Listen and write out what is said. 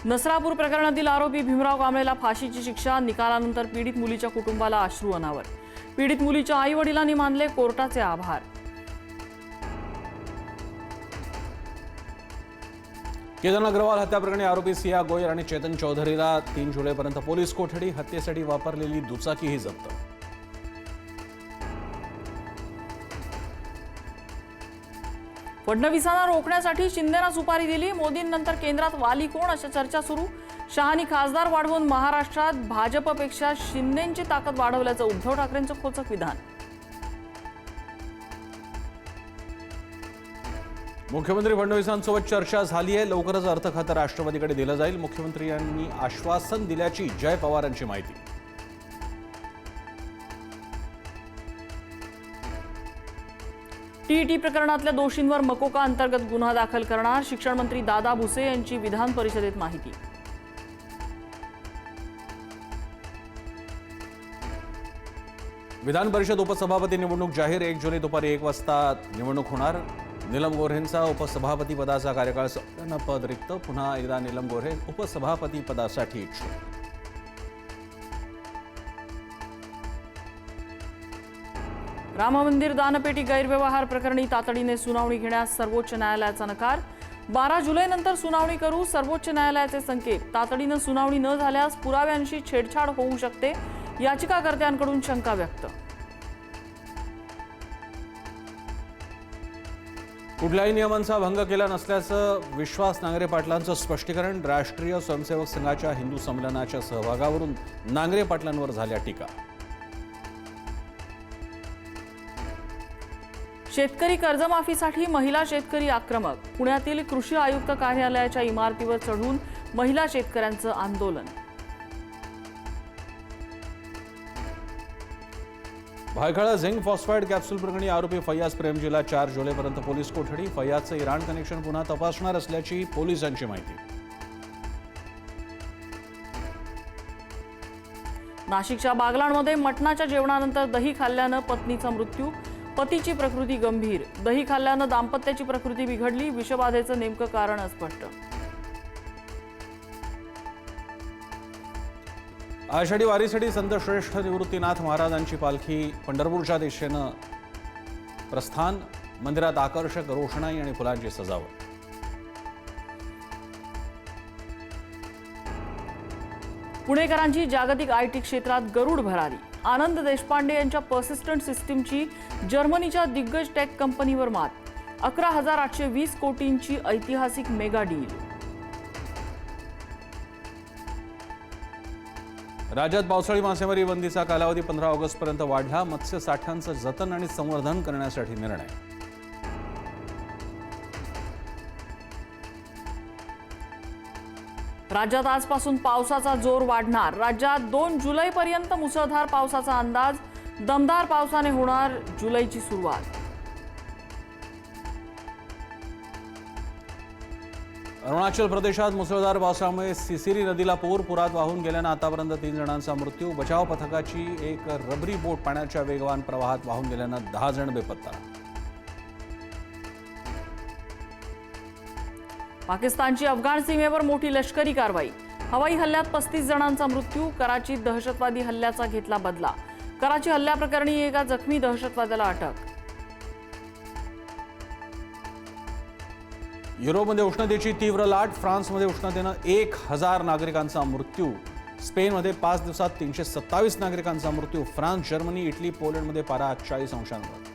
नसरापूर प्रकरणातील आरोपी भीमराव कांबळेला फाशीची शिक्षा, निकालानंतर पीडित मुलीच्या कुटुंबाला अश्रू अनावर। पीडित मुलीच्या आई-वडिलांनी मानले कोर्टाचे आभार। केतन अग्रवाल हत्याप्रकरणी आरोपी सिया गोयल आणि चेतन चौधरीला 3 जुलैपर्यंत पोलीस कोठडी, हत्येसाठी वापरलेली दुचाकीही जप्त। फडणवीसांना रोखण्यासाठी शिंदेना सुपारी दिली, मोदींनंतर केंद्रात वाली कोण अशा चर्चा सुरू। शहानी खासदार वाढवून महाराष्ट्रात भाजपपेक्षा शिंदेंची ताकद वाढवल्याचं उद्धव ठाकरेंचं खोचक विधान। मुख्यमंत्री फडणवीसांसोबत चर्चा झाली आहे, लवकरच अर्थ खातं राष्ट्रवादीकडे दिलं जाईल। मुख्यमंत्र्यांनी आश्वासन दिल्याची जय पवारांची माहिती। टीईटी प्रकरणातल्या दोषींवर मकोका अंतर्गत गुन्हा दाखल करणार, शिक्षण मंत्री दादा भुसे यांची विधान परिषदेत माहिती। विधान परिषद उपसभापती निवडणूक जाहीर, 1 जुलै दुपारी 1 वाजता निवडणूक होणार। नीलम गोऱ्हेंचा उपसभापती पदाचा कार्यकाळ संपल्यानं पद रिक्त, पुन्हा एकदा नीलम गोऱ्हे उपसभापती पदासाठी इच्छुक। राम मंदिर दानपेटी गैरव्यवहार प्रकरणी तातडीने सुनावणी घेण्यास सर्वोच्च न्यायालयाचा नकार। 12 जुलैनंतर सुनावणी करू, सर्वोच्च न्यायालयाचे संकेत। तातडीने सुनावणी न झाल्यास पुराव्यांशी छेडछाड होऊ शकते, याचिकाकर्त्यांकडून शंका व्यक्त। कुठल्याही नियमांचा भंग केला नसल्याचं विश्वास नांगरे पाटलांचं स्पष्टीकरण। राष्ट्रीय स्वयंसेवक संघाच्या हिंदू संमेलनाच्या सहभागावरून नांगरे पाटलांवर झाल्या टीका। शेतकरी कर्जमाफीसाठी महिला शेतकरी आक्रमक, पुण्यातील कृषी आयुक्त कार्यालयाच्या इमारतीवर चढून महिला शेतकऱ्यांचं आंदोलन। भायखळा झिंक फॉस्फाईड कॅप्सूल प्रकरणी आरोपी फैयाज प्रेमजीला 4 जुलैपर्यंत पोलीस कोठडी, फैयाजचं इराण कनेक्शन पुन्हा तपासणार असल्याची पोलिसांची माहिती। नाशिकच्या बागलाणमध्ये मटणाच्या जेवणानंतर दही खाल्ल्यानं पत्नीचा मृत्यू, पतीची प्रकृती गंभीर। दही खाल्ल्यानं दाम्पत्याची प्रकृती बिघडली, विषबाधेचं नेमकं कारण अस्पष्ट। आषाढी वारीसाठी संत श्रेष्ठ निवृत्तीनाथ महाराजांची पालखी पंढरपूरच्या दिशेनं प्रस्थान, मंदिरात आकर्षक रोषणाई आणि फुलांची सजावट। पुणेकरांची जागतिक आयटी क्षेत्रात गरुड भरारी, आनंद देशपांडे यांच्या पर्सिस्टंट सिस्टीमची जर्मनीच्या दिग्गज टेक कंपनीवर मात। 11,820 कोटींची ऐतिहासिक मेगा डील। राज्यात पावसाळी मासेमारी बंदीचा कालावधी 15 ऑगस्टपर्यंत वाढला, मत्स्य साठ्यांचं जतन आणि संवर्धन करण्यासाठी निर्णय। राज्यात आजपासून पावसाचा जोर वाढणार, राज्यात 2 जुलैपर्यंत मुसळधार पावसाचा अंदाज, दमदार पावसाने होणार जुलैची सुरुवात। अरुणाचल प्रदेशात मुसळधार पावसामुळे सिसिरी नदीला पूर, पुरात वाहून गेल्यानं आतापर्यंत 3 जणांचा मृत्यू। बचाव पथकाची एक रबरी बोट पाण्याच्या वेगवान प्रवाहात वाहून गेल्यानं 10 जण बेपत्ता। पाकिस्तानची अफगाण सीमेवर मोठी लष्करी कारवाई, हवाई हल्ल्यात 35 जणांचा मृत्यू। कराचीत दहशतवादी हल्ल्याचा घेतला बदला, कराची हल्ल्याप्रकरणी एका जखमी दहशतवाद्याला अटक। युरोपमध्ये उष्णतेची तीव्र लाट, फ्रान्समध्ये उष्णतेनं 1000 नागरिकांचा मृत्यू, स्पेनमध्ये 5 दिवसात 327 नागरिकांचा मृत्यू। फ्रान्स, जर्मनी, इटली, पोलंडमध्ये पारा 40 अंशांवर।